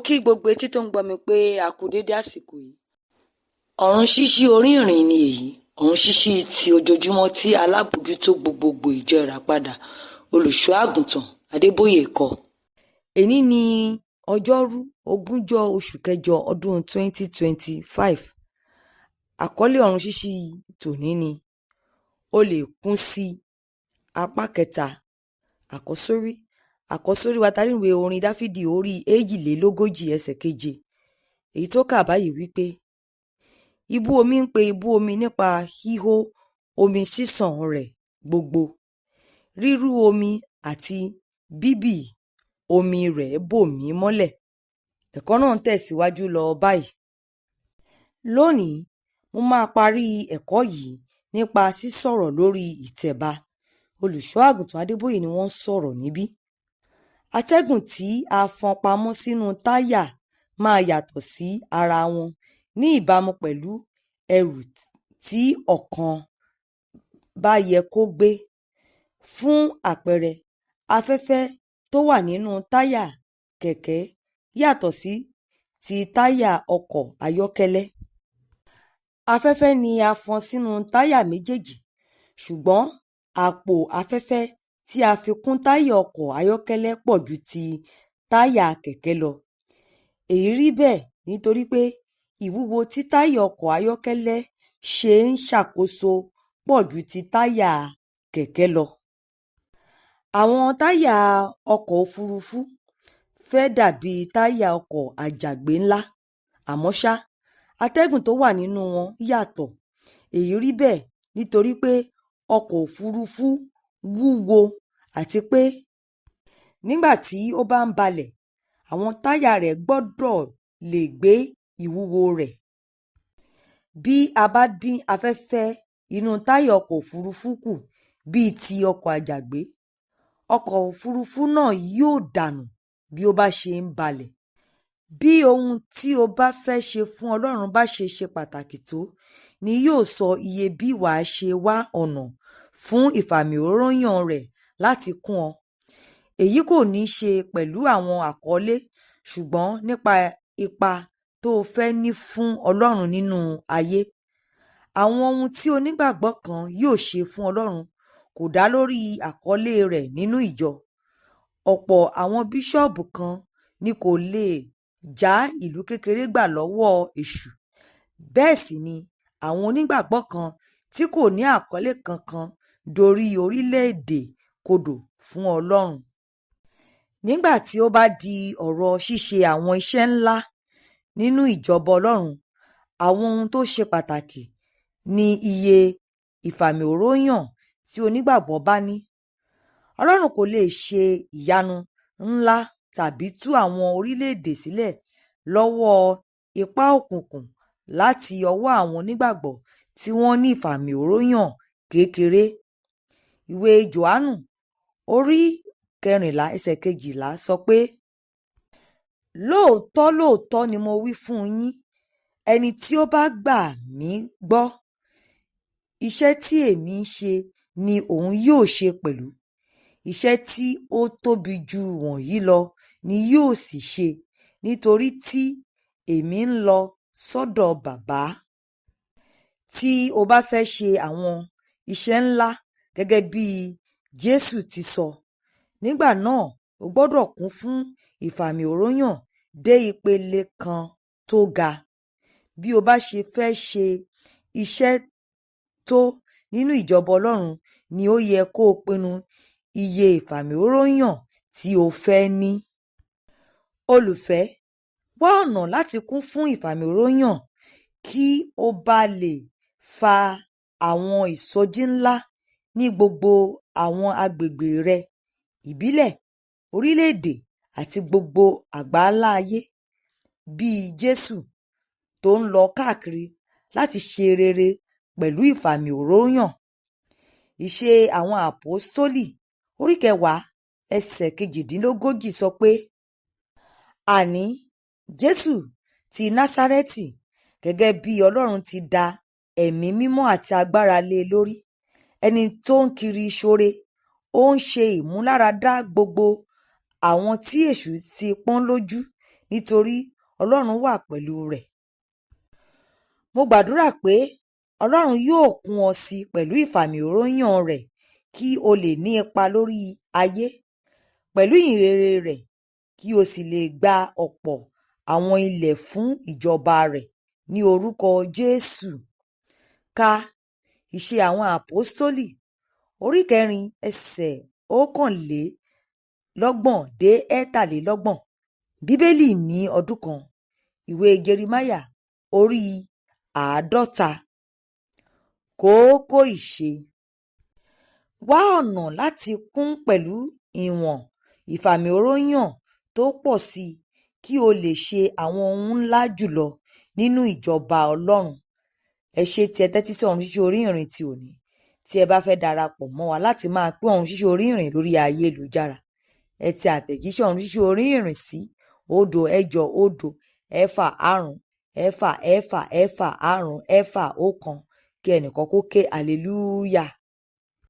kí gbogbo etí tó ń gbọ́ mi pé a kú dédé àsìkò yìí. Ọ̀run ṣíṣí orí ìrìn ni èyí, ọ̀run ṣíṣí ti ojoojúmọ́ tí alábòójútó gbogbogbò ìjọ Ìràpadà olùṣọ́ àgùntàn Adébóyè kọ. Èní ni ọjọ́rú 20 oṣù kẹjọ ọdún 2025. Àkọ́lé ọ̀run ṣíṣí tòní ni o lè kún sí apá kẹta. Àkọ́sórí wa taríwe orin Dáfídì orí 42 ẹsẹ̀ 7, èyí tó kà báyìí wípé: ibú omi ń pe ibú omi nípa híhó omi sísàn rẹ̀ gbogbo, rírú omi àti bíbì omi rẹ̀ bò mí mọ́lẹ̀. Ẹ̀kọ́ náà ń tẹ̀síwájú lọ báyìí. Lónìí, mo máa parí ẹ̀kọ́ yìí nípa sísọ̀rọ̀ lórí ìtẹ̀ba. Olùṣọ́ àgùntàn Adébóyè ni wọ́n ń sọ̀rọ̀ níbí. Atẹ́gùn tí a fọ́n pamọ́ sínú táyà máa yàtọ̀ sí ara wọn ní ìbámu pẹ̀lú ẹrù tí ọ̀kan bá yẹ kó gbé. Fún àpẹẹrẹ, afẹ́fẹ́ tó wà nínú táyà kẹ̀kẹ́ yàtọ̀ sí ti táyà ọkọ̀ ayọ́kẹ́lẹ́. Afẹ́fẹ́ ni a fọ́n sínú táyà méjèèjì, ṣùgbọ́n àpò afẹ́fẹ́ tí a fi kún táyà ọkọ̀ ayọ́kẹ́lẹ́ pọ̀ ju ti táyà kẹ̀kẹ́ lọ. Èyí rí bẹ́ẹ̀ nítorí pé ìwúwo tí táyà ọkọ̀ ayọ́kẹ́lẹ́ ṣe ń ṣàkóso pọ̀ ju ti táyà kẹ̀kẹ́ lọ. Àwọn táyà ọkọ̀ òfurufú fẹ́ dàbí táyà ọkọ̀ àjàgbé ńlá, àmọ́ ṣá, atẹ́gùn tó wà nínú wọn yàtọ̀. Èyí rí bẹ́ẹ̀ nítorí pé ọkọ̀ òfurufú wúwo àti pé nígbà tí ó bá ń balẹ̀, àwọn táyà rẹ̀ gbọ́dọ̀ lè gbé ìwúwo rẹ̀. Bí a bá dín afẹ́fẹ́ inú táyà ọkọ̀ òfurufú kù bíi ti ọkọ̀ àjàgbé, ọkọ̀ òfurufú náà yóò dànù bí ó bá ṣe ń balẹ̀. Bí ohun tí o bá fẹ́ ṣe fún Ọlọ́run bá ṣe pàtàkì tó ni yóò sọ iye bí wàá ṣe wá ọ̀nà fún ìfàmìróróyàn rẹ̀ láti kún ọ. Èyí kò ní ṣe pẹ̀lú àwọn àkọlé, ṣùgbọ́n nípa ipa tó o fẹ́ ní fún Ọlọ́run nínú ayé. Àwọn ohun tí onígbàgbọ́ kan yóò ṣe fún Ọlọ́run kò dá lórí àkọlé rẹ̀ nínú ìjọ. Ọ̀pọ̀ àwọn bíṣọ́ọ̀bù kan ni kò lè já ìlú kékeré gbà lọ́wọ́ èṣù. Bẹ́ẹ̀ sì ni àwọn onígbàgbọ́ kan tí kò ní àkọlé kankan dorí orílẹ̀-èdè kodò fún Ọlọ́run. Nígbà tí ó bá di ọ̀rọ̀ ṣíṣe àwọn iṣẹ́ ńlá nínú ìjọba Ọlọ́run, àwọn ohun tó ṣe pàtàkì ni iye ìfàmìróróyàn tí onígbàgbọ́ bá ní. Ọlọ́run kò lè ṣe ìyanu ńlá tàbí tú àwọn orílẹ̀-èdè sílẹ̀ lọ́wọ́ ipá òkùnkùn láti ọwọ́ àwọn onígbàgbọ́ tí wọ́n ní ìfàmìróróyàn kékeré. Ìwé Jòhánù orí 14 ẹsẹ̀ 12 sọ pé: lóòótọ́ ni mo wí fún yín, ẹni tí ó bá gbà mí gbọ́, iṣẹ́ tí èmi ń ṣe ni òun yóò ṣe pẹ̀lú. Iṣẹ́ tí ó tóbi jù wọ̀nyí lọ ni yóò sì ṣe, nítorí tí èmi ń lọ sọ́dọ̀ Bàbá. Tí o bá fẹ́ ṣe àwọn iṣẹ́ ńlá gẹ́gẹ́ bí Jésù ti sọ, nígbà náà o gbọ́dọ̀ kún fún ìfàmìróróyàn dé ìpele kan tó ga. Bí o bá ṣe fẹ́ ṣe iṣẹ́ tó nínú ìjọba Ọlọ́run ni ó yẹ kó o pinnu iye ìfàmìróróyàn tí o fẹ́ ní. Olùfẹ́, wá ọ̀nà láti kún fún ìfàmìróróyàn kí o bá lè fa àwọn ìsọjí ńlá ní gbogbo àwọn agbègbè rẹ, ìbílẹ̀, orílẹ̀-èdè àti gbogbo àgbáńlá ayé. Bí Jésù tó ń lọ káàkiri láti ṣe rere pẹ̀lú ìfàmìróróyàn. Ìṣe àwọn Àpọ́stólì orí 10 ẹsẹ̀ 38 sọ pé: àní Jésù ti Násárẹ́tì, gẹ́gẹ́ bí Ọlọ́run ti dá ẹ̀mí mímọ́ àti agbára lé e lórí, ẹni tó ń kiri ṣoore, ó ń ṣe ìmúláradá gbogbo àwọn tí èṣù ti pọ́n lójú nítorí Ọlọ́run wà pẹ̀lú rẹ̀. Mo gbàdúrà pé Ọlọ́run yóò kún ọ sí pẹ̀lú ìfàmìróyàn rẹ̀ kí o lè ní ipa lórí ayé pẹ̀lú ìhìnrere rẹ̀, kí o sì lè gba ọ̀pọ̀ àwọn ilẹ̀ fún ìjọba rẹ̀ ní orúkọ Jésù. Ka Ìṣe àwọn Àpọ́stólì orí 4 ẹsẹ̀ 21-23. Bíbélì ní ọdún kan. Ìwé Jeremáyà orí 50. Kókó ìṣe. Wá ọ̀nà láti kún pẹ̀lú ìwọ̀n ìfàmìróyàn tó pọ̀ sí i kí o lè ṣe àwọn ohun ńlá jùlọ nínú ìjọba Ọlọ́run. Ẹ ṣé tí ẹ tẹ́tí sí Ọ̀run Ṣíṣe Orí Ìrìn ti òní. Tí ẹ bá fẹ́ darapọ̀ mọ́ wa láti máa pín Ọ̀run Ṣíṣe Orí Ìrìn lórí ayélujára, ẹ tẹ àtẹ̀jíṣẹ́ Ọ̀run Ṣíṣe Orí Ìrìn sí 0800554 kí ẹnìkan kó ké hallelujah.